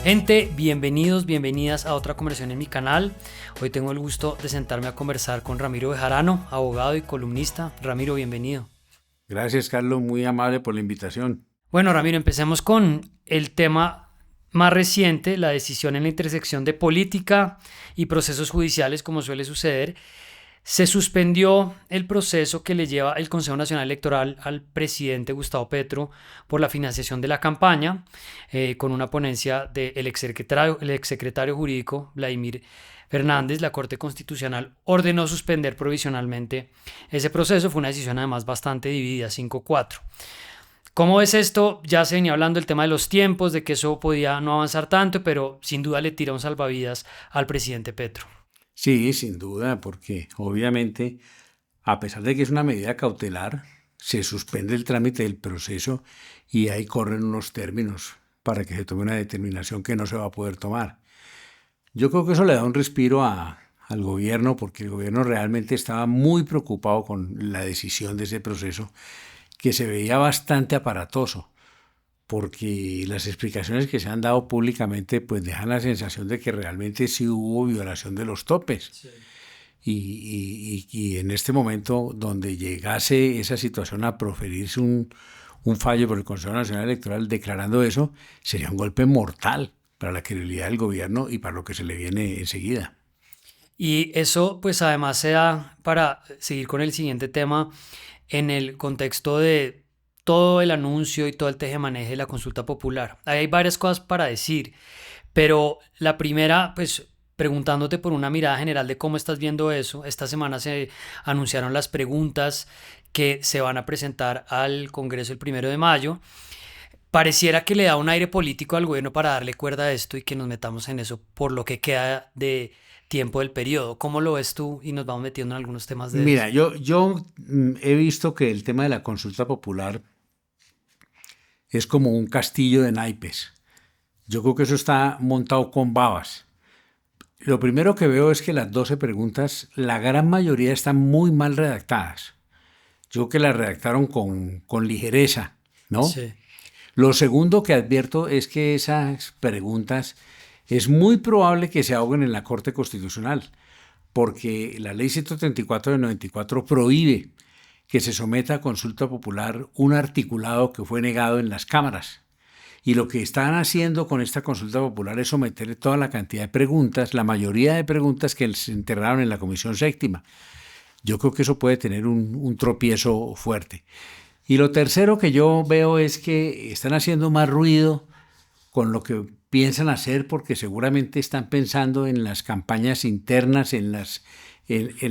Gente, bienvenidos, bienvenidas a otra conversación en mi canal. Hoy tengo el gusto de sentarme a conversar con Ramiro Bejarano, abogado y columnista. Ramiro, bienvenido. Gracias, Carlos, muy amable por la invitación. Bueno, Ramiro, empecemos con el tema más reciente, la decisión en la intersección de política y procesos judiciales, como suele suceder. Se suspendió el proceso que le lleva el Consejo Nacional Electoral al presidente Gustavo Petro por la financiación de la campaña, con una ponencia del exsecretario jurídico Vladimir Fernández. La Corte Constitucional ordenó suspender provisionalmente ese proceso. Fue una decisión además bastante dividida, 5-4. ¿Cómo ves esto? Ya se venía hablando del tema de los tiempos, de que eso podía no avanzar tanto, pero sin duda le tira un salvavidas al presidente Petro. Sí, sin duda, porque obviamente, a pesar de que es una medida cautelar, se suspende el trámite del proceso y ahí corren unos términos para que se tome una determinación que no se va a poder tomar. Yo creo que eso le da un respiro al gobierno, porque el gobierno realmente estaba muy preocupado con la decisión de ese proceso, que se veía bastante aparatoso, porque las explicaciones que se han dado públicamente pues dejan la sensación de que realmente sí hubo violación de los topes. Sí. Y en este momento, donde llegase esa situación a proferirse un fallo por el Consejo Nacional Electoral declarando eso, sería un golpe mortal para la credibilidad del gobierno y para lo que se le viene enseguida. Y eso, pues además se da, para seguir con el siguiente tema, en el contexto de todo el anuncio y todo el tejemaneje de la consulta popular. Ahí hay varias cosas para decir, pero la primera, pues preguntándote por una mirada general de cómo estás viendo eso. Esta semana se anunciaron las preguntas que se van a presentar al Congreso el 1 de mayo. Pareciera que le da un aire político al gobierno para darle cuerda a esto y que nos metamos en eso por lo que queda de tiempo del periodo. ¿Cómo lo ves tú? Y nos vamos metiendo en algunos temas de eso. Mira, yo he visto que el tema de la consulta popular es como un castillo de naipes. Yo creo que eso está montado con babas. Lo primero que veo es que las 12 preguntas, la gran mayoría están muy mal redactadas. Yo creo que las redactaron con ligereza, ¿no? Sí. Lo segundo que advierto es que esas preguntas es muy probable que se ahoguen en la Corte Constitucional, porque la Ley 134 de 94 prohíbe que se someta a consulta popular un articulado que fue negado en las cámaras. Y lo que están haciendo con esta consulta popular es someter toda la cantidad de preguntas, la mayoría de preguntas que se enterraron en la Comisión Séptima. Yo creo que eso puede tener un tropiezo fuerte. Y lo tercero que yo veo es que están haciendo más ruido con lo que piensan hacer, porque seguramente están pensando en las campañas internas, en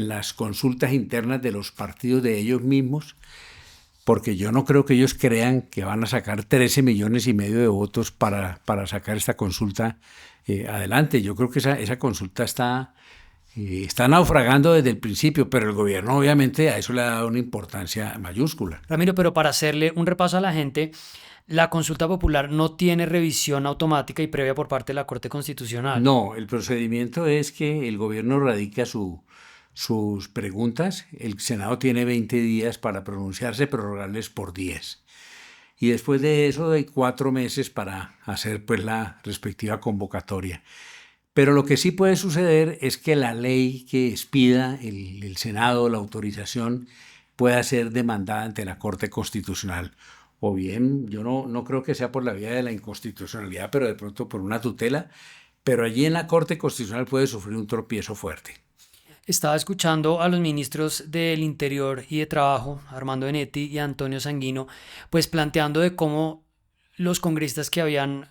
las consultas internas de los partidos de ellos mismos, porque yo no creo que ellos crean que van a sacar 13,5 millones de votos para sacar esta consulta adelante. Yo creo que esa consulta está naufragando desde el principio, pero el gobierno obviamente a eso le ha dado una importancia mayúscula. Ramiro, pero para hacerle un repaso a la gente, la consulta popular no tiene revisión automática y previa por parte de la Corte Constitucional. No, el procedimiento es que el gobierno radica sus preguntas, el Senado tiene 20 días para pronunciarse, prorrogarles por 10. Y después de eso hay 4 meses para hacer pues la respectiva convocatoria. Pero lo que sí puede suceder es que la ley que expida el Senado, la autorización, pueda ser demandada ante la Corte Constitucional. O bien, yo no creo que sea por la vía de la inconstitucionalidad, pero de pronto por una tutela. Pero allí en la Corte Constitucional puede sufrir un tropiezo fuerte. Estaba escuchando a los ministros del Interior y de Trabajo, Armando Benetti y Antonio Sanguino, pues planteando de cómo los congresistas que habían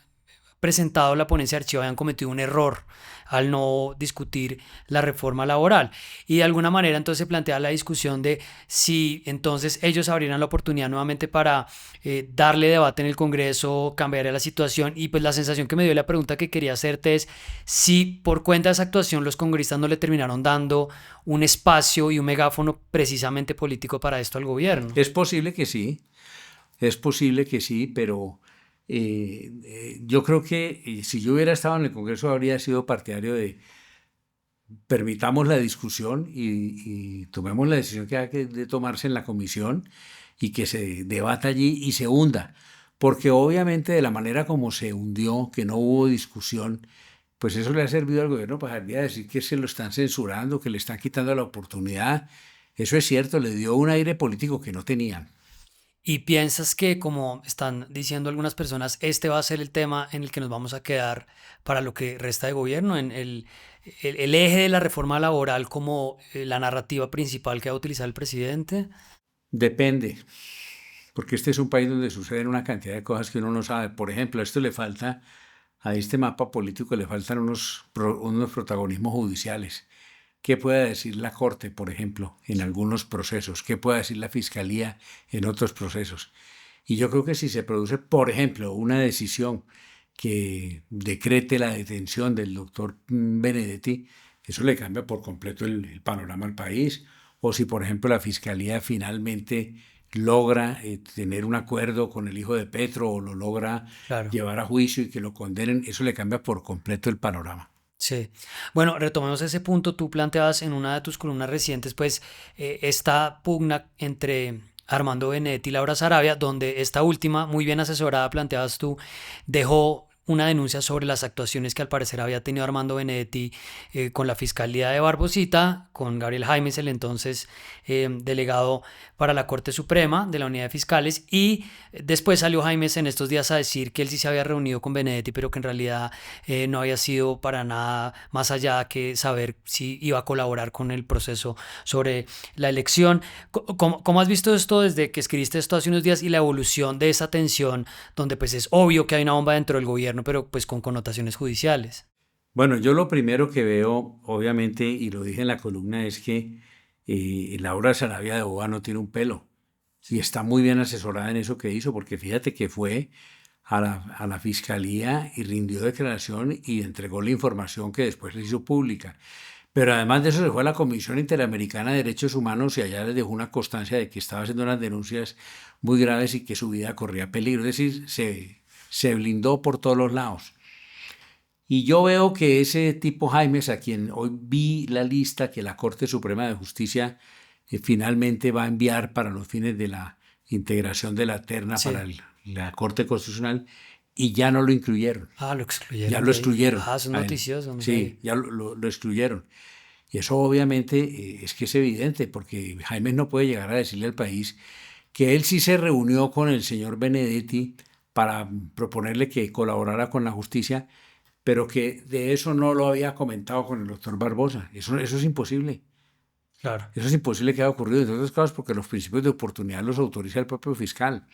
presentado la ponencia de archivo habían cometido un error al no discutir la reforma laboral. Y de alguna manera entonces se plantea la discusión de si entonces ellos abrieran la oportunidad nuevamente para darle debate en el Congreso, cambiar la situación. Y pues la sensación que me dio la pregunta que quería hacerte es si por cuenta de esa actuación los congresistas no le terminaron dando un espacio y un megáfono precisamente político para esto al gobierno. Es posible que sí, pero yo creo que si yo hubiera estado en el Congreso habría sido partidario de permitamos la discusión y tomemos la decisión que haya de tomarse en la comisión y que se debata allí y se hunda. porque obviamente de la manera como se hundió, que no hubo discusión, pues eso le ha servido al gobierno para salir a decir que se lo están censurando, que le están quitando la oportunidad. Eso es cierto, le dio un aire político que no tenían. ¿Y piensas que, como están diciendo algunas personas, este va a ser el tema en el que nos vamos a quedar para lo que resta de gobierno, en el eje de la reforma laboral como la narrativa principal que va a utilizar el presidente? Depende, porque este es un país donde suceden una cantidad de cosas que uno no sabe. Por ejemplo, a este mapa político le faltan unos protagonismos judiciales. ¿Qué puede decir la Corte, por ejemplo, en algunos procesos? ¿Qué puede decir la Fiscalía en otros procesos? Y yo creo que si se produce, por ejemplo, una decisión que decrete la detención del doctor Benedetti, eso le cambia por completo el panorama al país. O si, por ejemplo, la Fiscalía finalmente logra tener un acuerdo con el hijo de Petro o lo logra Claro. llevar a juicio y que lo condenen, eso le cambia por completo el panorama. Sí. Bueno, retomemos ese punto. Tú planteabas en una de tus columnas recientes, pues, esta pugna entre Armando Benedetti y Laura Sarabia, donde esta última, muy bien asesorada, planteabas tú, dejó una denuncia sobre las actuaciones que al parecer había tenido Armando Benedetti con la Fiscalía de Barbosita, con Gabriel Jaimes, el entonces delegado para la Corte Suprema de la Unidad de Fiscales, y después salió Jaimes en estos días a decir que él sí se había reunido con Benedetti, pero que en realidad no había sido para nada más allá que saber si iba a colaborar con el proceso sobre la elección. ¿Cómo has visto esto desde que escribiste esto hace unos días y la evolución de esa tensión, donde pues es obvio que hay una bomba dentro del gobierno, pero pues con connotaciones judiciales? Bueno, yo lo primero que veo, obviamente, y lo dije en la columna, es que Laura Sarabia de Boa no tiene un pelo. Y está muy bien asesorada en eso que hizo, porque fíjate que fue a la fiscalía y rindió declaración y entregó la información que después le hizo pública. Pero además de eso se fue a la Comisión Interamericana de Derechos Humanos y allá les dejó una constancia de que estaba haciendo unas denuncias muy graves y que su vida corría peligro. Es decir, se blindó por todos los lados. Y yo veo que ese tipo Jaimes, a quien hoy vi la lista que la Corte Suprema de Justicia finalmente va a enviar para los fines de la integración de la terna para Sí. la Corte Constitucional, y ya no lo incluyeron. Ah, lo Ya excluyeron lo de ahí. excluyeron Ah, eso es a él. noticioso, no sabía. Sí, ya lo excluyeron. Y eso obviamente es que es evidente, porque Jaimes no puede llegar a decirle al país que él sí se reunió con el señor Benedetti para proponerle que colaborara con la justicia, pero que de eso no lo había comentado con el doctor Barbosa. Eso es imposible. Claro. Eso es imposible que haya ocurrido, entre otros casos, porque los principios de oportunidad los autoriza el propio fiscal.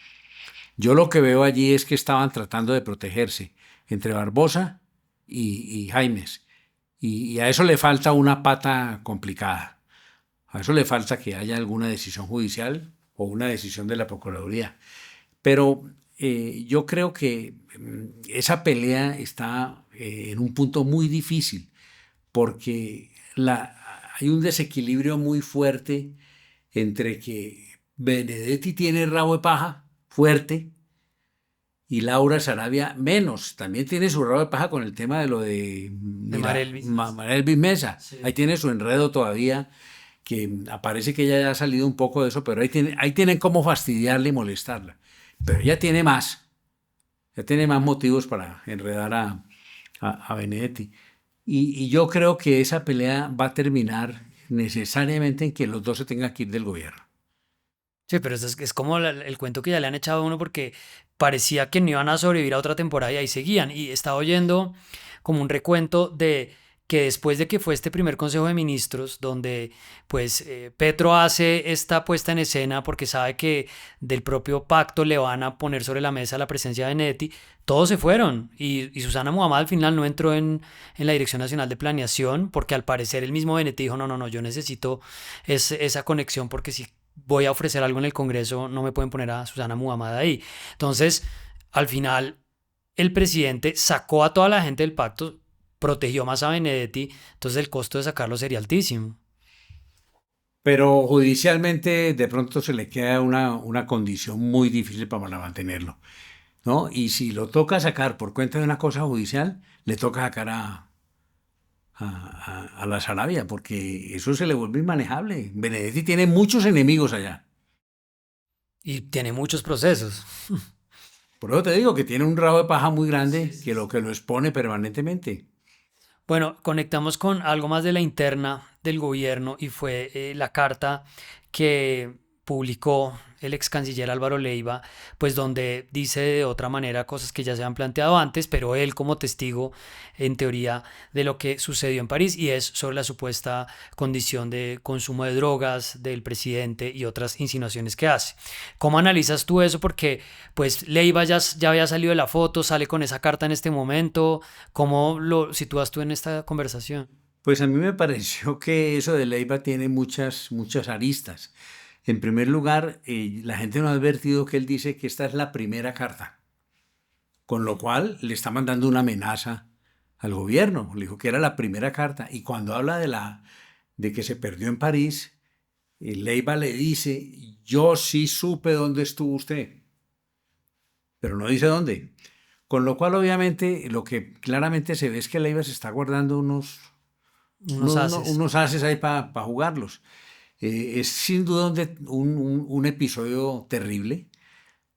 Yo lo que veo allí es que estaban tratando de protegerse entre Barbosa y Jaimes. Y a eso le falta una pata complicada. A eso le falta que haya alguna decisión judicial o una decisión de la Procuraduría. Pero yo creo que esa pelea está en un punto muy difícil porque hay un desequilibrio muy fuerte entre que Benedetti tiene rabo de paja fuerte y Laura Sarabia menos. También tiene su rabo de paja con el tema de lo de De Marelvis. María Elvis Mesa. Sí. Ahí tiene su enredo todavía, que aparece que ella ya ha salido un poco de eso, pero ahí tienen cómo fastidiarla y molestarla. Pero ella tiene más. Ya tiene más motivos para enredar a Benedetti. Y yo creo que esa pelea va a terminar necesariamente en que los dos se tengan que ir del gobierno. Sí, pero eso es como el cuento que ya le han echado a uno porque parecía que no iban a sobrevivir a otra temporada y ahí seguían. Y estaba oyendo como un recuento de que después de que fue este primer Consejo de Ministros, donde pues Petro hace esta puesta en escena porque sabe que del propio pacto le van a poner sobre la mesa la presencia de Benedetti, todos se fueron y Susana Muhammad al final no entró en la Dirección Nacional de Planeación porque al parecer el mismo Benedetti dijo, no, no, no, yo necesito esa conexión porque si voy a ofrecer algo en el Congreso, no me pueden poner a Susana Muhammad ahí. Entonces, al final, el presidente sacó a toda la gente del pacto, protegió más a Benedetti, entonces el costo de sacarlo sería altísimo. Pero judicialmente de pronto se le queda una condición muy difícil para mantenerlo, ¿no? Y si lo toca sacar por cuenta de una cosa judicial, le toca sacar a la Sarabia, porque eso se le vuelve inmanejable. Benedetti tiene muchos enemigos allá. Y tiene muchos procesos. Por eso te digo que tiene un rabo de paja muy grande que lo expone permanentemente. Bueno, conectamos con algo más de la interna del gobierno y fue la carta que publicó el ex canciller Álvaro Leiva, pues donde dice de otra manera cosas que ya se han planteado antes, pero él como testigo en teoría de lo que sucedió en París y es sobre la supuesta condición de consumo de drogas del presidente y otras insinuaciones que hace. ¿Cómo analizas tú eso? Porque pues Leiva ya había salido de la foto, sale con esa carta en este momento. ¿Cómo lo sitúas tú en esta conversación? Pues a mí me pareció que eso de Leiva tiene muchas aristas. En primer lugar, la gente no ha advertido que él dice que esta es la primera carta, con lo cual le está mandando una amenaza al gobierno. Le dijo que era la primera carta. Y cuando habla de que se perdió en París, Leiva le dice, yo sí supe dónde estuvo usted, pero no dice dónde. Con lo cual, obviamente, lo que claramente se ve es que Leiva se está guardando Unos haces. unos ases ahí para jugarlos. Es sin duda un episodio terrible,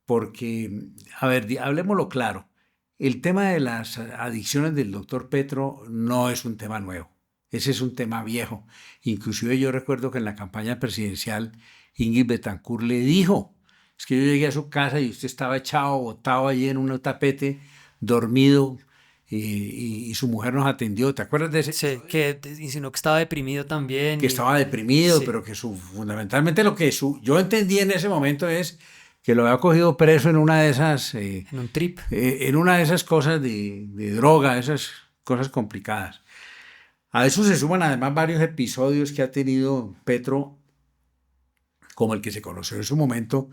porque, a ver, hablemoslo claro, el tema de las adicciones del doctor Petro no es un tema nuevo, ese es un tema viejo. Inclusive yo recuerdo que en la campaña presidencial Ingrid Betancourt le dijo, es que yo llegué a su casa y usted estaba echado, botado allí en un tapete, dormido, y su mujer nos atendió. ¿Te acuerdas de ese? Sí, que insinuó que estaba deprimido también Que y estaba deprimido, sí, pero que fundamentalmente yo entendí en ese momento es que lo había cogido preso en una de esas, en un trip. en una de esas cosas de droga, esas cosas complicadas. A eso se suman además varios episodios que ha tenido Petro, como el que se conoció en su momento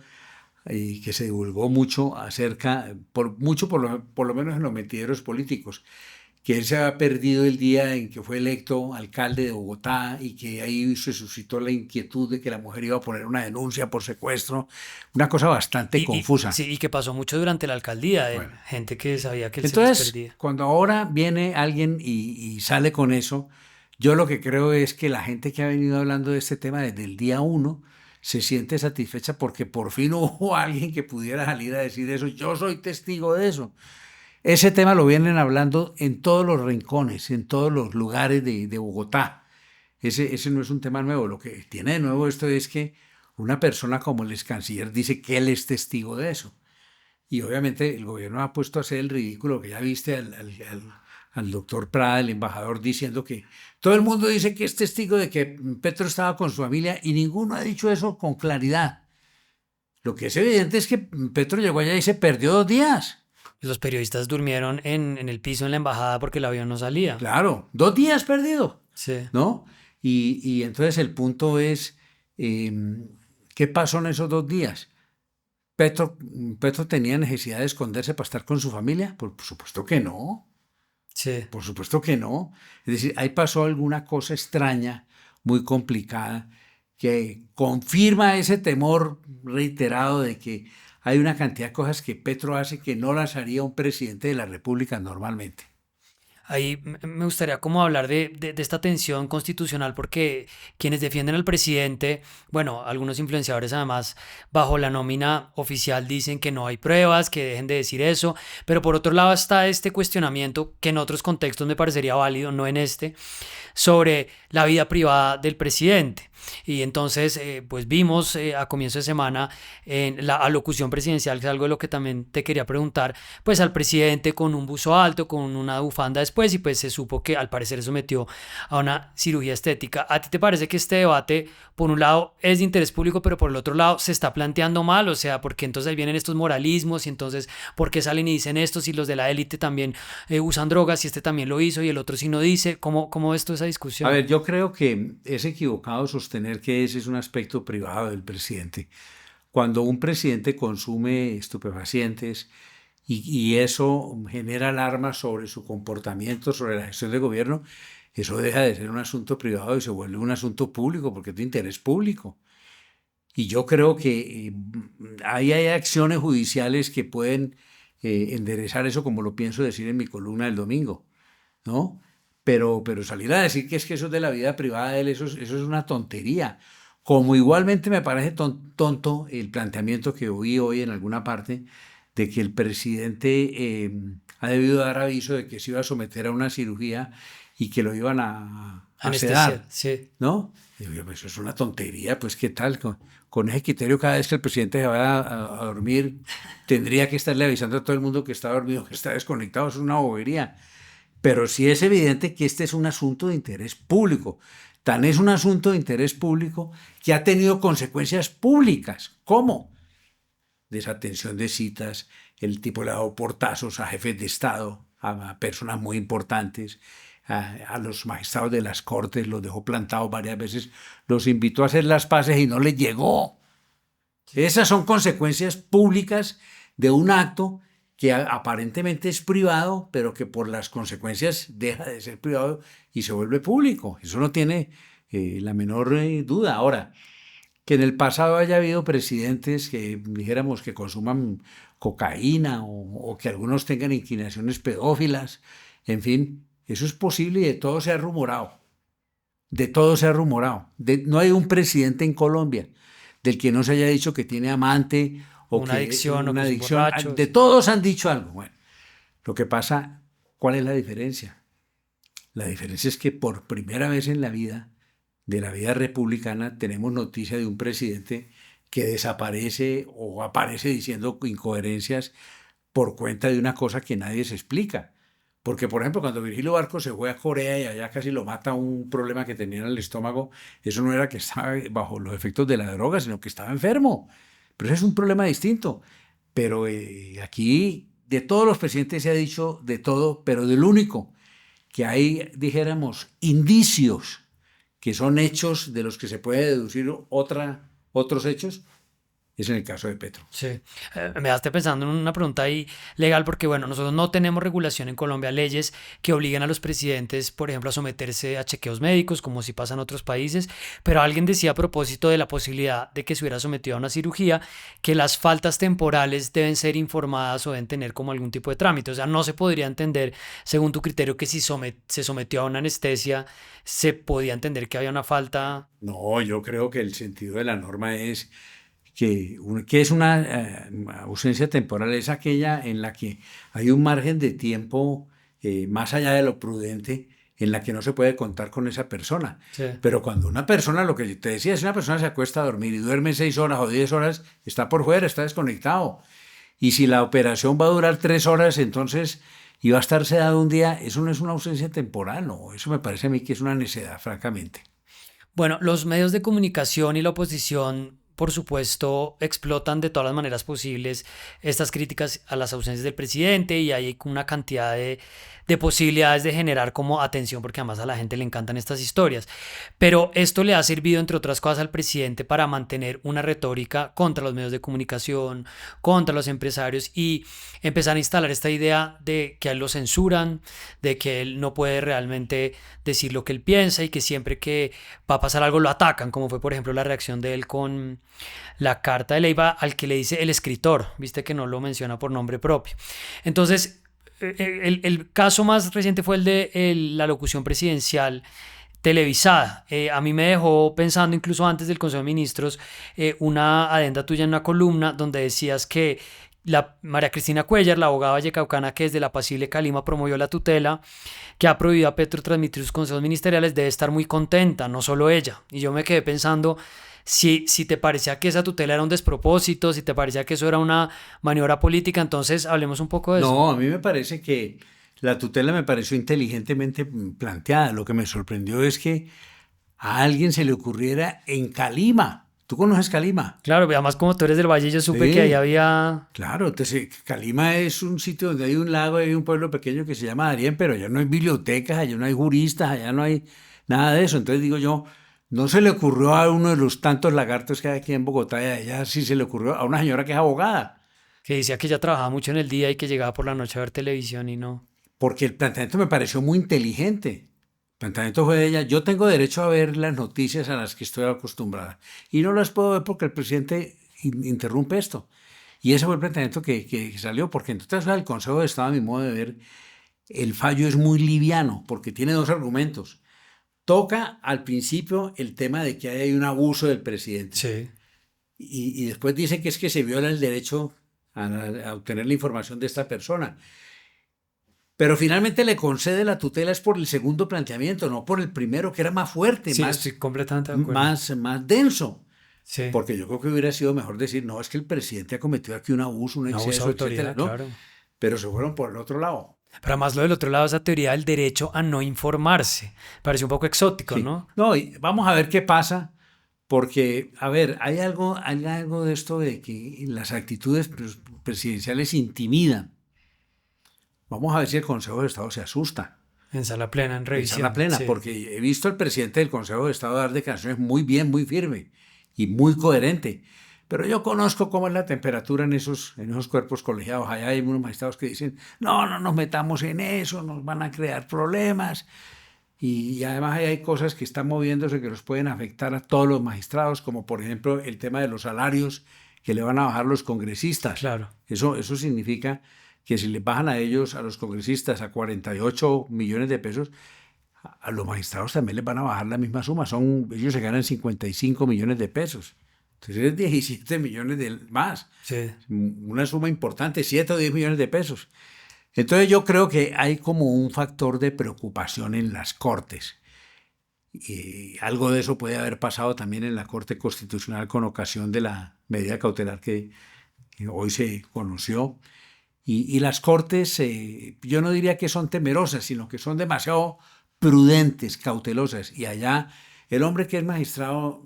y que se divulgó mucho acerca, por lo menos en los mentideros políticos, que él se había perdido el día en que fue electo alcalde de Bogotá y que ahí se suscitó la inquietud de que la mujer iba a poner una denuncia por secuestro, una cosa bastante confusa. Sí, y que pasó mucho durante la alcaldía, Bueno, gente que sabía que él se les entonces, perdía. cuando ahora viene alguien y sale con eso, yo lo que creo es que la gente que ha venido hablando de este tema desde el día uno se siente satisfecha porque por fin hubo alguien que pudiera salir a decir eso. Yo soy testigo de eso. Ese tema lo vienen hablando en todos los rincones, en todos los lugares de Bogotá. Ese no es un tema nuevo. Lo que tiene de nuevo esto es que una persona como el ex canciller dice que él es testigo de eso. Y obviamente el gobierno ha puesto a hacer el ridículo que ya viste al doctor Prada, el embajador, diciendo que todo el mundo dice que es testigo de que Petro estaba con su familia y ninguno ha dicho eso con claridad. Lo que es evidente es que Petro llegó allá y se perdió 2 días. Los periodistas durmieron en el piso en la embajada porque el avión no salía. Claro, 2 días perdido, Sí. ¿no? Y entonces el punto es, eh, ¿qué pasó en esos 2 días? ¿Petro, Petro tenía necesidad de esconderse para estar con su familia? Por supuesto que no, Sí. por supuesto que no. Es decir, ahí pasó alguna cosa extraña, muy complicada, que confirma ese temor reiterado de que hay una cantidad de cosas que Petro hace que no las haría un presidente de la República normalmente. Ahí me gustaría como hablar de esta tensión constitucional porque quienes defienden al presidente, bueno, algunos influenciadores además bajo la nómina oficial dicen que no hay pruebas, que dejen de decir eso, pero por otro lado está este cuestionamiento que en otros contextos me parecería válido, no en este, sobre la vida privada del presidente. Y entonces, pues vimos a comienzo de semana en la alocución presidencial, que es algo de lo que también te quería preguntar, pues al presidente con un buzo alto, con una bufanda después, y pues se supo que al parecer se sometió a una cirugía estética. ¿A ti te parece que este debate, por un lado, es de interés público, pero por el otro lado, se está planteando mal? O sea, porque entonces ahí vienen estos moralismos y entonces, ¿por qué salen y dicen esto si los de la élite también usan drogas y este también lo hizo y el otro sí no dice? ¿Cómo ves tú esa A discusión? ver, yo creo que es equivocado sostener que ese es un aspecto privado del presidente. Cuando un presidente consume estupefacientes y eso genera alarma sobre su comportamiento, sobre la gestión de gobierno, eso deja de ser un asunto privado y se vuelve un asunto público porque es de interés público. Y yo creo que ahí hay acciones judiciales que pueden enderezar eso, como lo pienso decir en mi columna del domingo, ¿no? Pero salir a decir que es que eso es de la vida privada de él, eso es una tontería. Como igualmente me parece tonto el planteamiento que oí hoy en alguna parte de que el presidente ha debido dar aviso de que se iba a someter a una cirugía y que lo iban a sedar, sí. ¿no? Y yo, pues eso es una tontería, pues qué tal, con ese criterio cada vez que el presidente se va a dormir, tendría que estarle avisando a todo el mundo que está dormido, que está desconectado, es una bobería. Pero sí es evidente que este es un asunto de interés público. Tan es un asunto de interés público que ha tenido consecuencias públicas. ¿Cómo? Desatención de citas, el tipo le ha dado portazos a jefes de Estado, a personas muy importantes, a los magistrados de las cortes, los dejó plantados varias veces, los invitó a hacer las paces y no les llegó. Esas son consecuencias públicas de un acto que aparentemente es privado, pero que por las consecuencias deja de ser privado y se vuelve público. Eso no tiene la menor duda. Ahora, que en el pasado haya habido presidentes que dijéramos que consuman cocaína o que algunos tengan inclinaciones pedófilas, en fin, eso es posible y de todo se ha rumorado. De todo se ha rumorado. No hay un presidente en Colombia del que no se haya dicho que tiene amante o una que adicción o una que es un adicción. borracho. De todos han dicho algo. Bueno, lo que pasa, ¿cuál es la diferencia? La diferencia es que por primera vez en la vida, de la vida republicana, tenemos noticia de un presidente que desaparece o aparece diciendo incoherencias por cuenta de una cosa que nadie se explica. Porque, por ejemplo, cuando Virgilio Barco se fue a Corea y allá casi lo mata un problema que tenía en el estómago, eso no era que estaba bajo los efectos de la droga, sino que estaba enfermo. Pero ese es un problema distinto. Pero aquí de todos los presidentes se ha dicho de todo, pero del único que hay, dijéramos, indicios que son hechos de los que se puede deducir otros hechos, es en el caso de Petro. Sí, me dejaste pensando en una pregunta ahí legal porque, bueno, nosotros no tenemos regulación en Colombia, leyes que obliguen a los presidentes, por ejemplo, a someterse a chequeos médicos, como si pasa en otros países, pero alguien decía a propósito de la posibilidad de que se hubiera sometido a una cirugía, que las faltas temporales deben ser informadas o deben tener como algún tipo de trámite, o sea, no se podría entender, según tu criterio, que si se sometió a una anestesia, se podía entender que había una falta. No, yo creo que el sentido de la norma es que es una ausencia temporal, es aquella en la que hay un margen de tiempo más allá de lo prudente, en la que no se puede contar con esa persona. Sí. Pero cuando una persona, lo que te decía, si una persona se acuesta a dormir y duerme 6 horas o 10 horas, está por fuera, está desconectado. Y si la operación va a durar 3 horas, entonces iba a estar sedado un día, eso no es una ausencia temporal, no, eso me parece a mí que es una necedad, francamente. Bueno, los medios de comunicación y la oposición, por supuesto, explotan de todas las maneras posibles estas críticas a las ausencias del presidente y hay una cantidad de posibilidades de generar como atención porque además a la gente le encantan estas historias. Pero esto le ha servido, entre otras cosas, al presidente para mantener una retórica contra los medios de comunicación, contra los empresarios y empezar a instalar esta idea de que a él lo censuran, de que él no puede realmente decir lo que él piensa y que siempre que va a pasar algo lo atacan, como fue por ejemplo la reacción de él con la carta de Leiva al que le dice el escritor, viste que no lo menciona por nombre propio. Entonces, el caso más reciente fue el de la locución presidencial televisada. A mí me dejó pensando, incluso antes del Consejo de Ministros, una adenda tuya en una columna donde decías que la María Cristina Cuellar, la abogada vallecaucana que desde la apacible Calima promovió la tutela, que ha prohibido a Petro transmitir sus consejos ministeriales, debe estar muy contenta, no solo ella. Y yo me quedé pensando si te parecía que esa tutela era un despropósito, si te parecía que eso era una maniobra política, entonces hablemos un poco de eso. No, a mí me parece que la tutela me pareció inteligentemente planteada. Lo que me sorprendió es que a alguien se le ocurriera en Calima. ¿Tú conoces Calima? Claro, además como tú eres del Valle, yo supe Sí, que ahí había... claro, entonces Calima es un sitio donde hay un lago, hay un pueblo pequeño que se llama Darién, pero allá no hay bibliotecas, allá no hay juristas, allá no hay nada de eso. Entonces digo yo, no se le ocurrió a uno de los tantos lagartos que hay aquí en Bogotá, y allá sí se le ocurrió a una señora que es abogada. Que decía que ella trabajaba mucho en el día y que llegaba por la noche a ver televisión y no... Porque el planteamiento me pareció muy inteligente. El planteamiento fue de ella, yo tengo derecho a ver las noticias a las que estoy acostumbrada y no las puedo ver porque el presidente interrumpe esto. Y ese fue el planteamiento que salió, porque entonces el Consejo de Estado, a mi modo de ver, el fallo es muy liviano porque tiene dos argumentos. Toca al principio el tema de que hay un abuso del presidente. Sí. Y después dice que es que se viola el derecho a obtener la información de esta persona. Pero finalmente le concede la tutela es por el segundo planteamiento, no por el primero, que era más fuerte, Sí, estoy completamente de acuerdo. más denso. Sí. Porque yo creo que hubiera sido mejor decir, no, es que el presidente ha cometido aquí un abuso, un abuso de exceso, autoridad, etcétera, ¿no? claro. Pero se fueron por el otro lado. Pero además lo del otro lado, esa teoría del derecho a no informarse. Parece un poco exótico, Sí. ¿no? No, y vamos a ver qué pasa, porque, a ver, hay algo de esto de que las actitudes presidenciales intimidan. Vamos a ver si el Consejo de Estado se asusta. En sala plena, en En revisión. sala plena, Sí. porque he visto al presidente del Consejo de Estado dar declaraciones muy bien, muy firme y muy coherente. Pero yo conozco cómo es la temperatura en esos cuerpos colegiados. Allá hay unos magistrados que dicen, no nos metamos en eso, nos van a crear problemas. Y además hay cosas que están moviéndose que los pueden afectar a todos los magistrados, como por ejemplo el tema de los salarios que le van a bajar los congresistas. Claro. Eso significa que si les bajan a ellos, a los congresistas, a 48 millones de pesos, a los magistrados también les van a bajar la misma suma. Ellos se ganan 55 millones de pesos. Entonces es 17 millones más. Sí. Una suma importante, 7 o 10 millones de pesos. Entonces yo creo que hay como un factor de preocupación en las cortes. Y algo de eso puede haber pasado también en la Corte Constitucional con ocasión de la medida cautelar que hoy se conoció. Y las cortes, yo no diría que son temerosas, sino que son demasiado prudentes, cautelosas. Y allá el hombre que es magistrado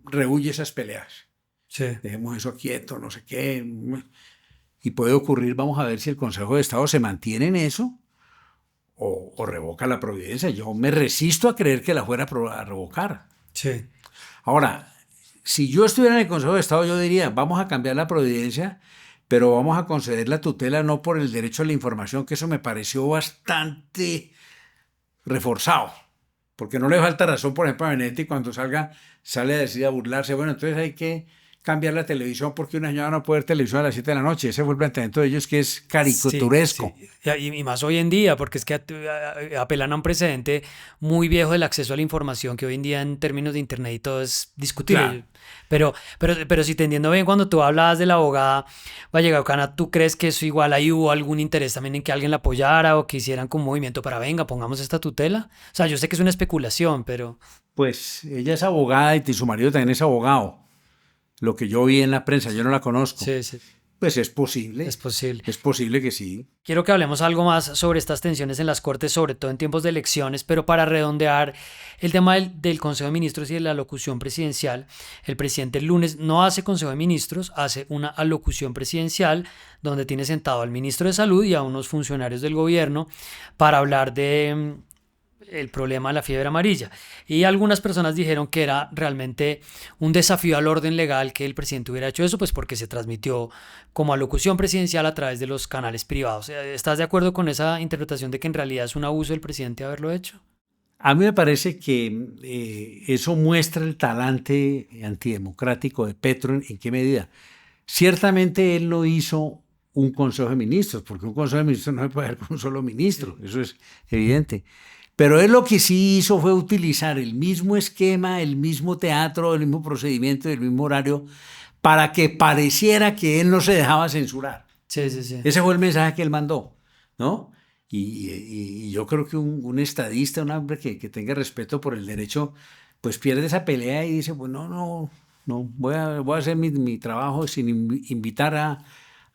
rehúye esas peleas. Sí. Dejemos eso quieto, no sé qué. Y puede ocurrir, vamos a ver si el Consejo de Estado se mantiene en eso o revoca la providencia. Yo me resisto a creer que la fuera a revocar. Sí. Ahora, si yo estuviera en el Consejo de Estado, yo diría, vamos a cambiar la providencia, pero vamos a conceder la tutela no por el derecho a la información, que eso me pareció bastante reforzado, porque no le falta razón, por ejemplo, a Benedetti cuando sale a decir, a burlarse, bueno, entonces hay que cambiar la televisión porque una señora no puede ver televisión a las 7 de la noche. Ese fue el planteamiento de ellos, que es caricaturesco. Sí, sí. Y más hoy en día, porque es que apelan a un precedente muy viejo del acceso a la información, que hoy en día en términos de internet y todo es discutible. Claro. Pero si te entiendo bien, cuando tú hablabas de la abogada Vallecaucana, ¿tú crees que eso igual ahí hubo algún interés también en que alguien la apoyara o que hicieran como movimiento para, venga, pongamos esta tutela? O sea, yo sé que es una especulación, pero... Pues ella es abogada y su marido también es abogado. Lo que yo vi en la prensa, yo no la conozco. Sí, sí. Pues es posible. Es posible. Es posible que sí. Quiero que hablemos algo más sobre estas tensiones en las Cortes, sobre todo en tiempos de elecciones, pero para redondear el tema del Consejo de Ministros y de la alocución presidencial, el presidente el lunes no hace Consejo de Ministros, hace una alocución presidencial donde tiene sentado al ministro de Salud y a unos funcionarios del gobierno para hablar de el problema de la fiebre amarilla. Y algunas personas dijeron que era realmente un desafío al orden legal que el presidente hubiera hecho eso, pues porque se transmitió como alocución presidencial a través de los canales privados. ¿Estás de acuerdo con esa interpretación de que en realidad es un abuso del presidente haberlo hecho? A mí me parece que eso muestra el talante antidemocrático de Petro. ¿En qué medida? Ciertamente él no hizo un Consejo de Ministros, porque un Consejo de Ministros no se puede hacer con un solo ministro, eso es evidente. Pero él lo que sí hizo fue utilizar el mismo esquema, el mismo teatro, el mismo procedimiento, el mismo horario, para que pareciera que él no se dejaba censurar. Sí, sí, sí. Ese fue el mensaje que él mandó, ¿no? Y yo creo que un estadista, un hombre que tenga respeto por el derecho, pues pierde esa pelea y dice, pues no, voy a hacer mi trabajo sin invitar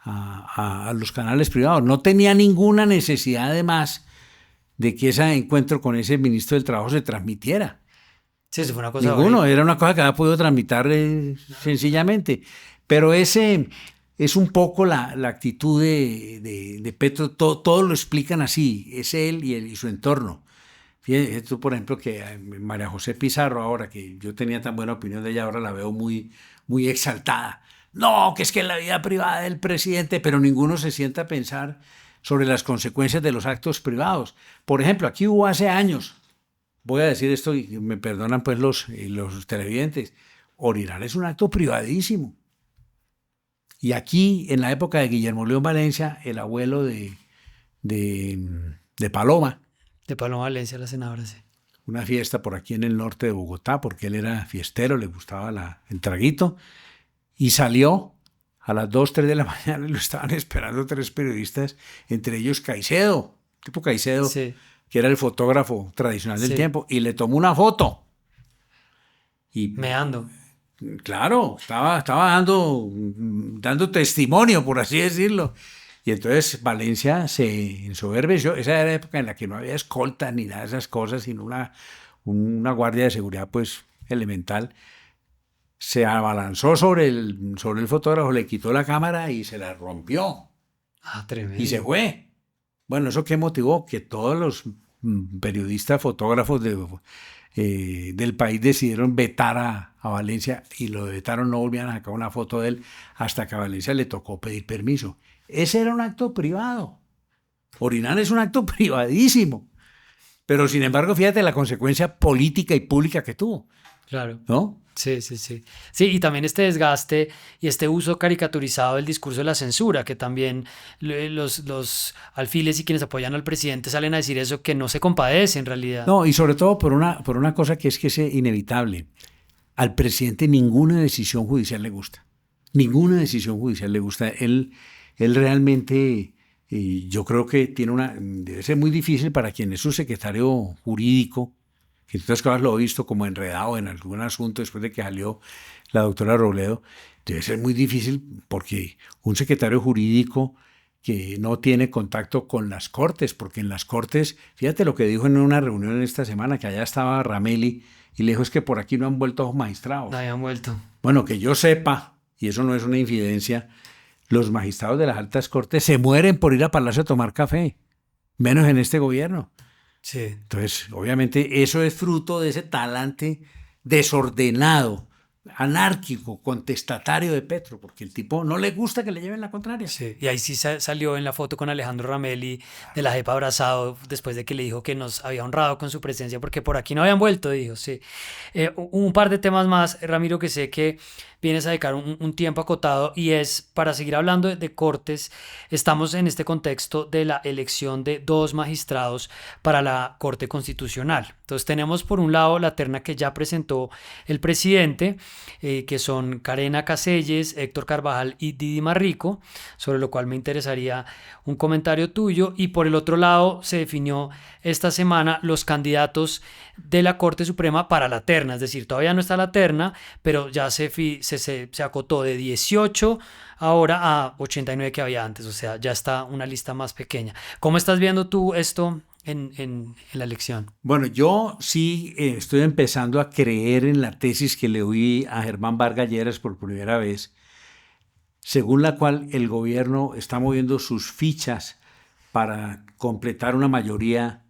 a los canales privados. No tenía ninguna necesidad además de que ese encuentro con ese ministro del Trabajo se transmitiera. Sí, eso fue una cosa Ninguno, horrible. era una cosa que había podido transmitir sencillamente. Pero ese es un poco la actitud de Petro, todo lo explican así, es él y su entorno. Fíjate tú, por ejemplo, que María José Pizarro ahora, que yo tenía tan buena opinión de ella, ahora la veo muy, muy exaltada. No, que es que es la vida privada del presidente, pero ninguno se sienta a pensar sobre las consecuencias de los actos privados. Por ejemplo, aquí hubo hace años, voy a decir esto y me perdonan pues los televidentes, orinar es un acto privadísimo. Y aquí, en la época de Guillermo León Valencia, el abuelo de Paloma. De Paloma Valencia, la senadora, sí. Una fiesta por aquí en el norte de Bogotá, porque él era fiestero, le gustaba el traguito, y salió a las 2, 3 de la mañana lo estaban esperando 3 periodistas, entre ellos Caicedo, tipo Caicedo, Sí, que era el fotógrafo tradicional del sí, tiempo, y le tomó una foto. Y meando. claro, estaba dando testimonio, por así decirlo. Y entonces Valencia se ensoberbeció. Esa era la época en la que no había escolta ni nada de esas cosas, sino una guardia de seguridad pues elemental. Se abalanzó sobre el fotógrafo, le quitó la cámara y se la rompió. Ah, Y se tremendo. fue. Bueno, ¿eso qué motivó? Que todos los periodistas, fotógrafos del país decidieron vetar a Valencia y lo vetaron, no volvían a sacar una foto de él hasta que a Valencia le tocó pedir permiso. Ese era un acto privado. Orinar es un acto privadísimo. Pero sin embargo, fíjate la consecuencia política y pública que tuvo, Claro. ¿no? Sí, sí, sí. Sí, y también este desgaste y este uso caricaturizado del discurso de la censura, que también los alfiles y quienes apoyan al presidente salen a decir eso, que no se compadece en realidad. No, y sobre todo por una cosa que es inevitable. Al presidente ninguna decisión judicial le gusta. Ninguna decisión judicial le gusta. Él realmente, yo creo que debe ser muy difícil para quien es su secretario jurídico, que en todas cosas lo he visto como enredado en algún asunto después de que salió la doctora Robledo. Debe ser muy difícil porque un secretario jurídico que no tiene contacto con las cortes, porque en las cortes, fíjate lo que dijo en una reunión esta semana, que allá estaba Rameli, y le dijo es que por aquí no han vuelto los No magistrados. habían vuelto. Bueno, que yo sepa, y eso no es una infidencia, los magistrados de las altas cortes se mueren por ir a Palacio a tomar café, menos en este gobierno. Sí. Entonces, obviamente, eso es fruto de ese talante desordenado, anárquico, contestatario de Petro, porque el tipo no le gusta que le lleven la contraria. Sí, y ahí sí salió en la foto con Alejandro Ramelli de la JEP abrazado después de que le dijo que nos había honrado con su presencia porque por aquí no habían vuelto, dijo, sí. Un par de temas más, Ramiro, que sé que vienes a dedicar un tiempo acotado y es para seguir hablando de cortes. Estamos en este contexto de la elección de 2 magistrados para la Corte Constitucional. Entonces tenemos por un lado la terna que ya presentó el presidente, que son Carena Caselles, Héctor Carvajal y Didi Marrico, sobre lo cual me interesaría un comentario tuyo. Y por el otro lado se definió esta semana los candidatos de la Corte Suprema para la terna, es decir, todavía no está la terna, pero ya se acotó de 18 ahora a 89 que había antes, o sea, ya está una lista más pequeña. ¿Cómo estás viendo tú esto en la elección? Bueno, yo sí estoy empezando a creer en la tesis que le oí a Germán Vargas Lleras por primera vez, según la cual el gobierno está moviendo sus fichas para completar una mayoría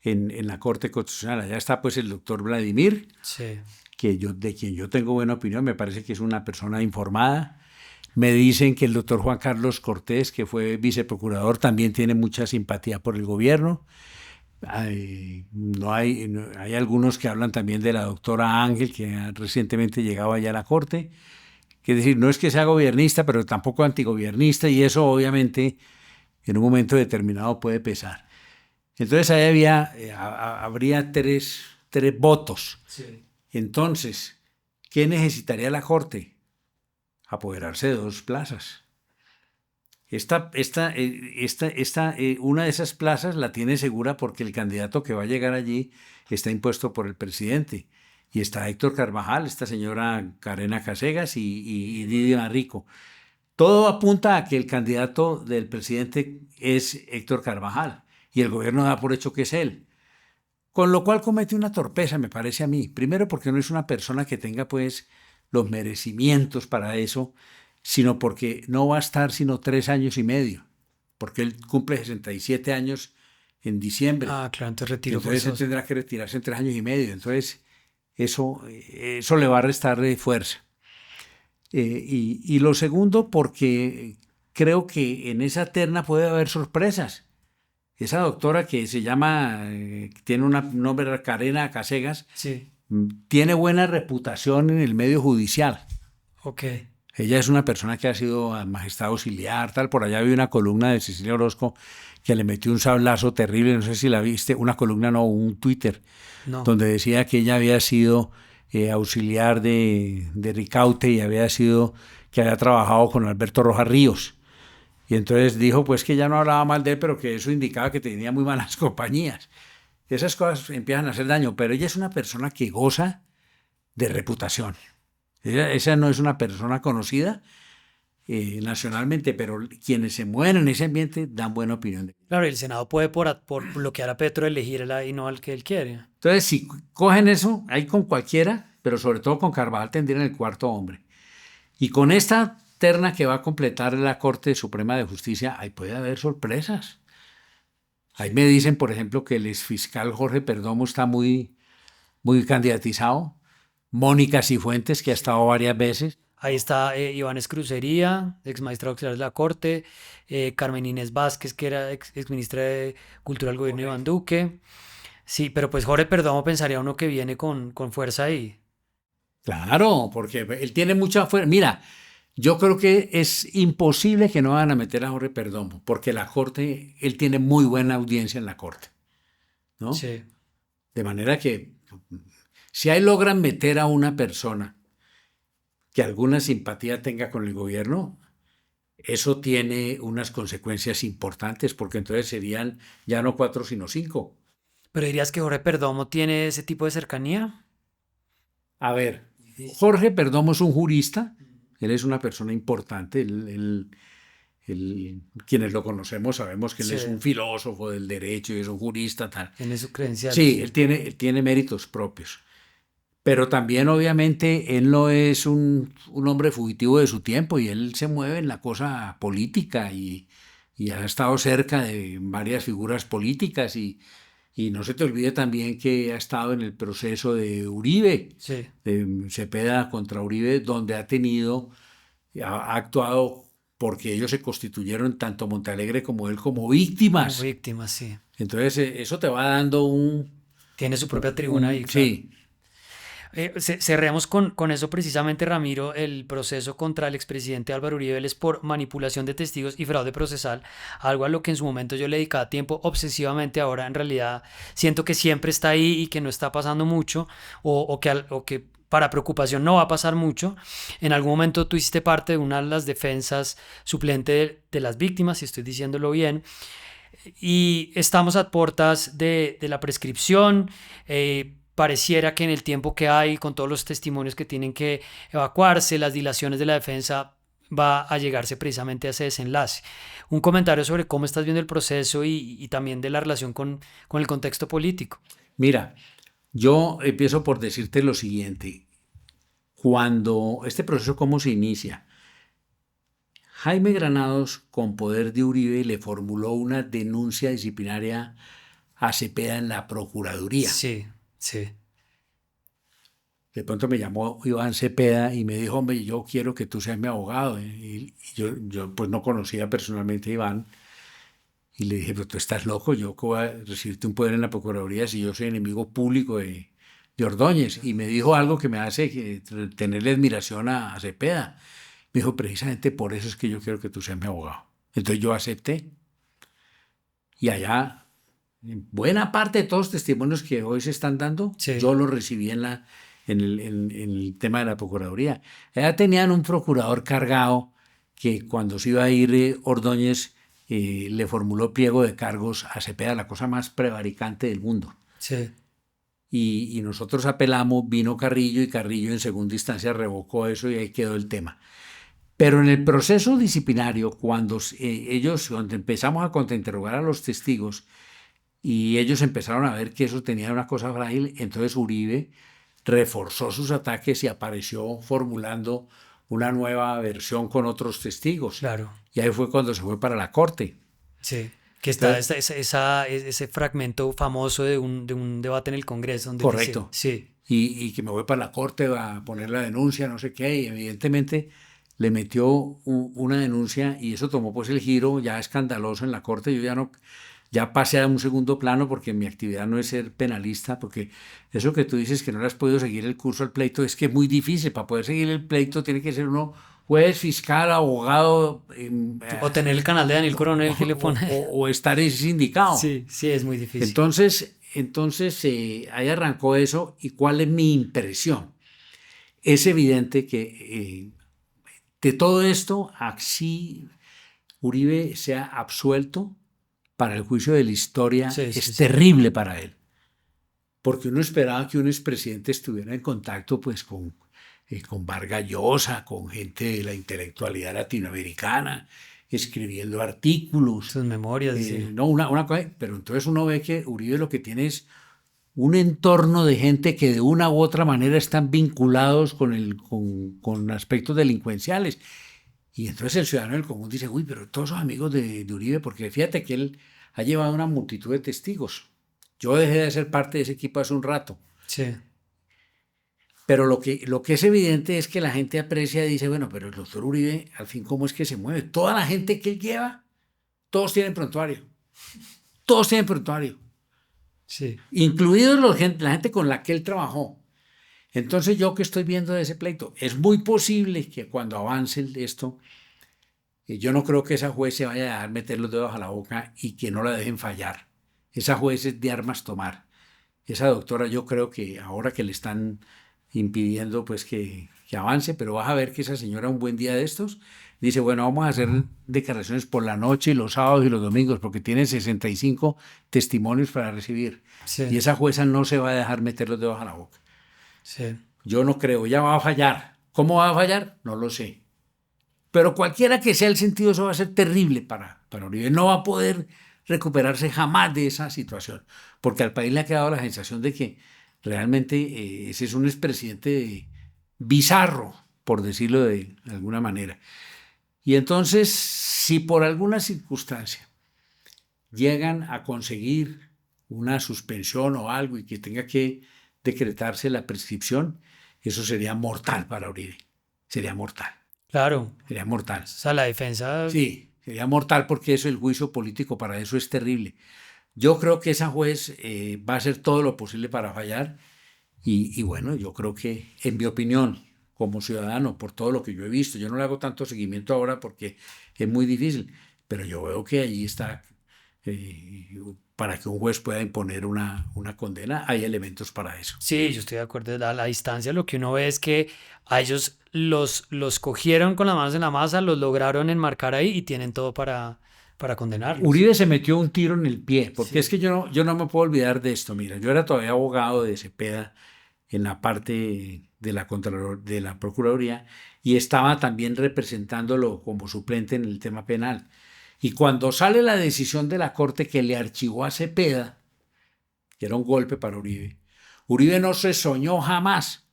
en la Corte Constitucional. Allá está pues el doctor Vladimir, Sí, de quien yo tengo buena opinión, me parece que es una persona informada. Me dicen que el doctor Juan Carlos Cortés, que fue viceprocurador, también tiene mucha simpatía por el gobierno. Hay algunos que hablan también de la doctora Ángel, que ha recientemente llegado allá a la Corte. Es decir, no es que sea gobernista, pero tampoco antigobiernista, y eso obviamente en un momento determinado puede pesar. Entonces ahí habría tres votos. sí. Entonces, ¿qué necesitaría la Corte? Apoderarse de 2 plazas. Una de esas plazas la tiene segura porque el candidato que va a llegar allí está impuesto por el presidente. Y está Héctor Carvajal, esta señora Carena Casegas y Didi Marrico. Todo apunta a que el candidato del presidente es Héctor Carvajal y el gobierno da por hecho que es él. Con lo cual comete una torpeza, me parece a mí. Primero porque no es una persona que tenga pues los merecimientos para eso, sino porque no va a estar sino 3 años y medio, porque él cumple 67 años en diciembre. Ah, claro, entonces retiro Entonces él forzoso. tendrá que retirarse en 3 años y medio. Entonces eso le va a restar fuerza. Y lo segundo, porque creo que en esa terna puede haber sorpresas. Esa doctora que se llama, tiene un nombre, Carena Casegas, Sí, tiene buena reputación en el medio judicial. ok. Ella es una persona que ha sido magistrado auxiliar, tal. Por allá había una columna de Cecilia Orozco que le metió un sablazo terrible, no sé si la viste, una columna, no, un Twitter, No. donde decía que ella había sido auxiliar de Ricaute y había sido que había trabajado con Alberto Rojas Ríos. Y entonces dijo pues que ya no hablaba mal de él, pero que eso indicaba que tenía muy malas compañías. Esas cosas empiezan a hacer daño, pero ella es una persona que goza de reputación. Esa no es una persona conocida nacionalmente, pero quienes se mueven en ese ambiente dan buena opinión. Claro, y el Senado puede por bloquear a Petro elegir y no al que él quiere. Entonces, si cogen eso, ahí con cualquiera, pero sobre todo con Carvajal tendrían el cuarto hombre. Y con esta terna que va a completar la Corte Suprema de Justicia, ahí puede haber sorpresas. Ahí me dicen, por ejemplo, que el exfiscal Jorge Perdomo está muy candidatizado. Mónica Cifuentes, que ha estado varias veces. Ahí está Iván Escrucería, ex magistrado auxiliar de la Corte, Carmen Inés Vázquez, que era ex ministra de Cultura del gobierno de Iván Duque. Sí, pero pues Jorge Perdomo pensaría uno que viene con fuerza ahí. Claro, porque él tiene mucha fuerza. Mira, yo creo que es imposible que no vayan a meter a Jorge Perdomo, porque la Corte, él tiene muy buena audiencia en la Corte, ¿no? Sí. De manera que si ahí logran meter a una persona que alguna simpatía tenga con el gobierno, eso tiene unas consecuencias importantes, porque entonces serían ya no 4, sino 5. ¿Pero dirías que Jorge Perdomo tiene ese tipo de cercanía? A ver, Jorge Perdomo es un jurista, él es una persona importante, quienes lo conocemos sabemos que él es un filósofo del derecho y es un jurista, tal. Tiene su credencial. Sí, él tiene méritos propios. Pero también, obviamente, él no es un hombre fugitivo de su tiempo y él se mueve en la cosa política y ha estado cerca de varias figuras políticas y no se te olvide también que ha estado en el proceso de Uribe, de Cepeda contra Uribe, donde ha actuado porque ellos se constituyeron, tanto Montealegre como él, como víctimas. Como víctimas, sí. Entonces, eso te va dando Tiene su propia tribuna ahí. Claro. Sí. Cerremos con eso precisamente, Ramiro. El proceso contra el expresidente Álvaro Uribe es por manipulación de testigos y fraude procesal, algo a lo que en su momento yo le dedicaba tiempo obsesivamente. Ahora en realidad siento que siempre está ahí y que no está pasando mucho, o que para preocupación no va a pasar mucho. En algún momento tú hiciste parte de una de las defensas suplente de las víctimas, si estoy diciéndolo bien, y estamos a puertas de la prescripción. Pareciera que en el tiempo que hay, con todos los testimonios que tienen que evacuarse, las dilaciones de la defensa, va a llegarse precisamente a ese desenlace. Un comentario sobre cómo estás viendo el proceso y también de la relación con el contexto político. Mira, yo empiezo por decirte lo siguiente. Cuando este proceso, ¿cómo se inicia? Jaime Granados, con poder de Uribe, le formuló una denuncia disciplinaria a Cepeda en la Procuraduría. Sí. De pronto me llamó Iván Cepeda y me dijo, hombre, yo quiero que tú seas mi abogado. Y yo pues no conocía personalmente a Iván. Y le dije, pero tú estás loco, yo cómo voy a recibirte un poder en la Procuraduría si yo soy enemigo público de Ordóñez. Y me dijo algo que me hace tenerle admiración a Cepeda. Me dijo, precisamente por eso es que yo quiero que tú seas mi abogado. Entonces yo acepté. Y allá, buena parte de todos los testimonios que hoy se están dando, yo los recibí en el tema de la Procuraduría. Allá tenían un procurador cargado que cuando se iba a ir Ordóñez le formuló pliego de cargos a Cepeda, la cosa más prevaricante del mundo. Sí. Y nosotros apelamos, vino Carrillo y Carrillo en segunda instancia revocó eso y ahí quedó el tema. Pero en el proceso disciplinario, cuando empezamos a contrainterrogar a los testigos y ellos empezaron a ver que eso tenía una cosa frágil, entonces Uribe reforzó sus ataques y apareció formulando una nueva versión con otros testigos. Claro. Y ahí fue cuando se fue para la corte. Sí, que está ese fragmento famoso de un debate en el Congreso. Donde correcto. Dice, sí. Y que me voy para la corte a poner la denuncia, no sé qué, y evidentemente le metió una denuncia y eso tomó pues el giro ya escandaloso en la corte. Yo ya pasé a un segundo plano porque mi actividad no es ser penalista, porque eso que tú dices que no le has podido seguir el curso al pleito es que es muy difícil. Para poder seguir el pleito tiene que ser uno juez, fiscal, abogado. O tener el canal de Daniel Coronel que le pone. O estar sindicado. Sí, es muy difícil. Entonces ahí arrancó eso. ¿Y cuál es mi impresión? Es evidente que de todo esto, así Uribe sea absuelto, para el juicio de la historia es terrible para él. Porque uno esperaba que un expresidente estuviera en contacto pues con Vargas Llosa, con gente de la intelectualidad latinoamericana, escribiendo artículos. Sus memorias. No, una cosa, pero entonces uno ve que Uribe lo que tiene es un entorno de gente que de una u otra manera están vinculados con aspectos delincuenciales. Y entonces el ciudadano del común dice, uy, pero todos son amigos de Uribe, porque fíjate que él ha llevado una multitud de testigos. Yo dejé de ser parte de ese equipo hace un rato. Sí. Pero lo que es evidente es que la gente aprecia y dice, bueno, pero el doctor Uribe, al fin, ¿cómo es que se mueve? Toda la gente que él lleva, todos tienen prontuario. Todos tienen prontuario. Sí. Incluidos la gente con la que él trabajó. Entonces, yo que estoy viendo de ese pleito, es muy posible que cuando avance esto, yo no creo que esa juez se vaya a dejar meter los dedos a la boca y que no la dejen fallar. Esa juez es de armas tomar. Esa doctora, yo creo que ahora que le están impidiendo pues que avance, pero vas a ver que esa señora un buen día de estos dice, bueno, vamos a hacer declaraciones por la noche y los sábados y los domingos, porque tiene 65 testimonios para recibir. Sí. Y esa jueza no se va a dejar meter los dedos a la boca. Sí. Yo no creo, ella va a fallar. ¿Cómo va a fallar? No lo sé. Pero cualquiera que sea el sentido, eso va a ser terrible para Uribe. No va a poder recuperarse jamás de esa situación, porque al país le ha quedado la sensación de que realmente ese es un expresidente bizarro, por decirlo de alguna manera. Y entonces, si por alguna circunstancia llegan a conseguir una suspensión o algo y que tenga que decretarse la prescripción, eso sería mortal para Uribe. Sería mortal. Claro. Sería mortal. O sea, la defensa... Sí, sería mortal porque eso, el juicio político para eso es terrible. Yo creo que esa juez va a hacer todo lo posible para fallar y bueno, yo creo que, en mi opinión, como ciudadano, por todo lo que yo he visto, yo no le hago tanto seguimiento ahora porque es muy difícil, pero yo veo que allí está, para que un juez pueda imponer una condena, hay elementos para eso. Sí, yo estoy de acuerdo. A la distancia lo que uno ve es que a ellos los cogieron con las manos en la masa, los lograron enmarcar ahí y tienen todo para condenarlos. Uribe se metió un tiro en el pie, porque Sí. es que yo no me puedo olvidar de esto. Mira, yo era todavía abogado de Cepeda en la parte de la Procuraduría y estaba también representándolo como suplente en el tema penal. Y cuando sale la decisión de la Corte que le archivó a Cepeda, que era un golpe para Uribe, Uribe no se soñó jamás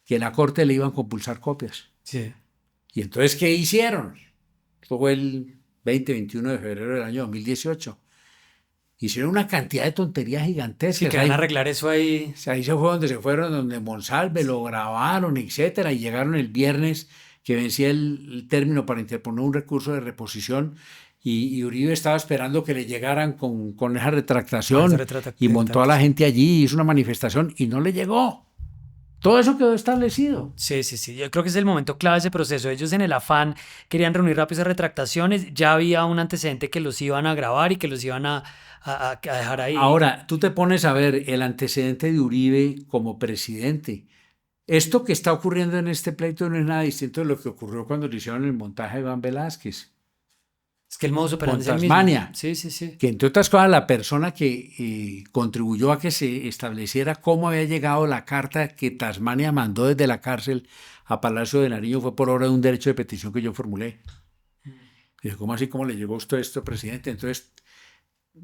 que la Corte le iban a compulsar copias. Sí. Y entonces, ¿qué hicieron? Esto fue el 20-21 de febrero del año 2018. Hicieron una cantidad de tonterías gigantescas. Sí, que van a arreglar eso ahí. Ahí se fue donde se fueron, donde Monsalve lo grabaron, etcétera, y llegaron el viernes que vencía el término para interponer un recurso de reposición y Uribe estaba esperando que le llegaran con esa retractación y montó a la gente allí, hizo una manifestación y no le llegó. Todo eso quedó establecido. Sí. Yo creo que es el momento clave de ese proceso. Ellos en el afán querían reunir rápido esas retractaciones. Ya había un antecedente que los iban a grabar y que los iban a dejar ahí. Ahora, tú te pones a ver el antecedente de Uribe como presidente. Esto que está ocurriendo en este pleito no es nada distinto de lo que ocurrió cuando le hicieron el montaje a Iván Velázquez. Es que el modus operandi es el mismo. Tasmania. Sí. Que entre otras cosas, la persona que contribuyó a que se estableciera cómo había llegado la carta que Tasmania mandó desde la cárcel a Palacio de Nariño fue por obra de un derecho de petición que yo formulé. Y ¿cómo así? ¿Cómo le llegó a usted esto, presidente? Entonces,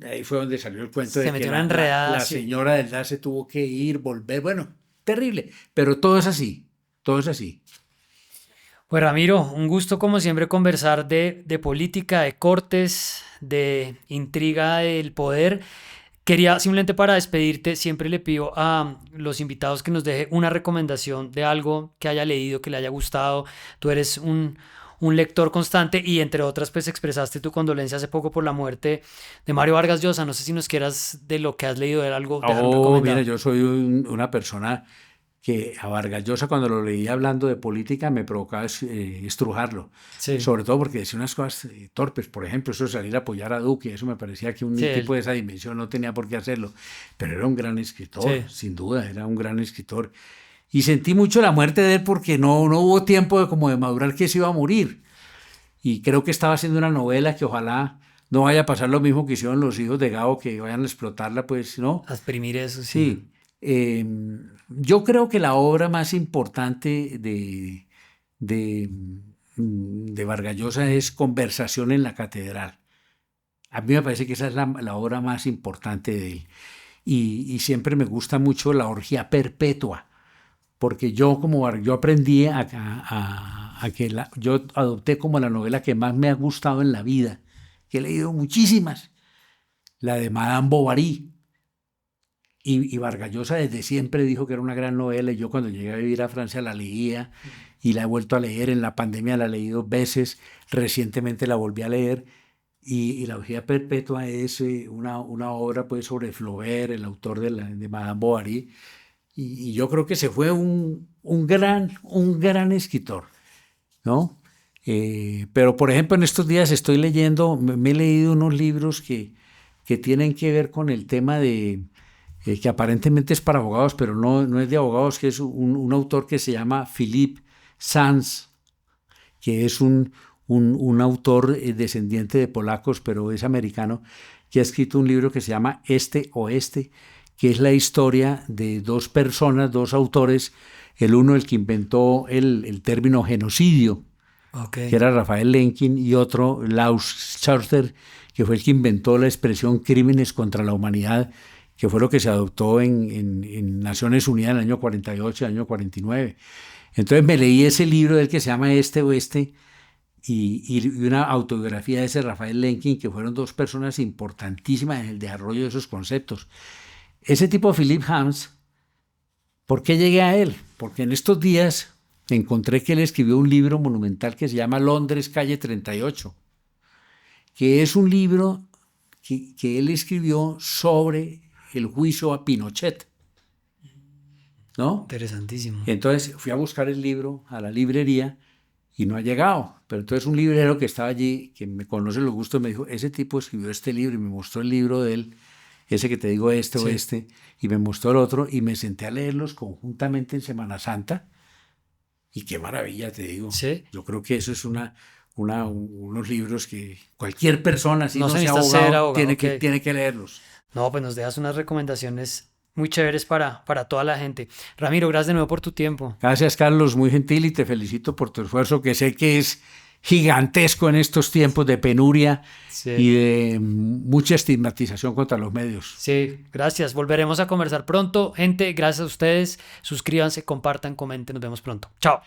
ahí fue donde salió el cuento de que la señora del DAS se tuvo que ir, volver. Bueno, terrible. Pero todo es así. Todo es así. Pues Ramiro, un gusto como siempre conversar de política, de cortes, de intriga del poder. Quería simplemente para despedirte, siempre le pido a los invitados que nos deje una recomendación de algo que haya leído, que le haya gustado. Tú eres un lector constante y entre otras pues expresaste tu condolencia hace poco por la muerte de Mario Vargas Llosa. No sé si nos quieras de lo que has leído de algo. Mira, yo soy una persona que a Vargas Llosa cuando lo leía hablando de política me provocaba estrujarlo. Sí. Sobre todo porque decía unas cosas torpes. Por ejemplo, eso de salir a apoyar a Duque, eso me parecía que un tipo de esa dimensión no tenía por qué hacerlo. Pero era un gran escritor, sin duda, era un gran escritor. Y sentí mucho la muerte de él porque no hubo tiempo de madurar que se iba a morir. Y creo que estaba haciendo una novela que ojalá no vaya a pasar lo mismo que hicieron los hijos de Gabo, que vayan a explotarla, pues, ¿no? A exprimir eso, sí. Sí. Yo creo que la obra más importante de Vargas Llosa es Conversación en la Catedral. A mí me parece que esa es la obra más importante de él. Y siempre me gusta mucho La Orgía Perpetua, porque yo aprendí yo adopté como la novela que más me ha gustado en la vida, que he leído muchísimas, la de Madame Bovary. Y Vargas Llosa desde siempre dijo que era una gran novela, y yo cuando llegué a vivir a Francia la leía y la he vuelto a leer. En la pandemia la he leído 2 veces, recientemente la volví a leer. Y La Orgía Perpetua es una obra pues sobre Flaubert, el autor de Madame Bovary, y yo creo que se fue un gran escritor, ¿no? Pero por ejemplo en estos días estoy leyendo, me he leído unos libros que tienen que ver con el tema de, que aparentemente es para abogados, pero no es de abogados, que es un autor que se llama Philippe Sanz, que es un autor descendiente de polacos, pero es americano, que ha escrito un libro que se llama Este Oeste, que es la historia de 2 personas, 2 autores, el uno el que inventó el término genocidio, que era Rafael Lemkin, y otro, Lars Schroeder, que fue el que inventó la expresión crímenes contra la humanidad, que fue lo que se adoptó en Naciones Unidas en el año 48, el año 49. Entonces me leí ese libro del que se llama Este Oeste, y una autobiografía de ese Rafael Lemkin, que fueron 2 personas importantísimas en el desarrollo de esos conceptos. Ese tipo, Philippe Sanz, ¿por qué llegué a él? Porque en estos días encontré que él escribió un libro monumental que se llama Londres, calle 38, que es un libro que él escribió sobre el juicio a Pinochet, ¿no? Interesantísimo. Entonces fui a buscar el libro a la librería y no ha llegado. Pero entonces un librero que estaba allí, que me conoce los gustos, me dijo, ese tipo escribió este libro, y me mostró el libro de él, ese que te digo, Este Oeste, y me mostró el otro, y me senté a leerlos conjuntamente en Semana Santa, y qué maravilla, te digo. Sí. Yo creo que eso es unos libros que cualquier persona, si no se sea necesita ser abogado, abogado, tiene que leerlos. No, pues nos dejas unas recomendaciones muy chéveres para toda la gente. Ramiro, gracias de nuevo por tu tiempo. Gracias, Carlos, muy gentil, y te felicito por tu esfuerzo, que sé que es gigantesco en estos tiempos de penuria y de mucha estigmatización contra los medios. Sí, gracias. Volveremos a conversar pronto. Gente, gracias a ustedes. Suscríbanse, compartan, comenten. Nos vemos pronto. Chao.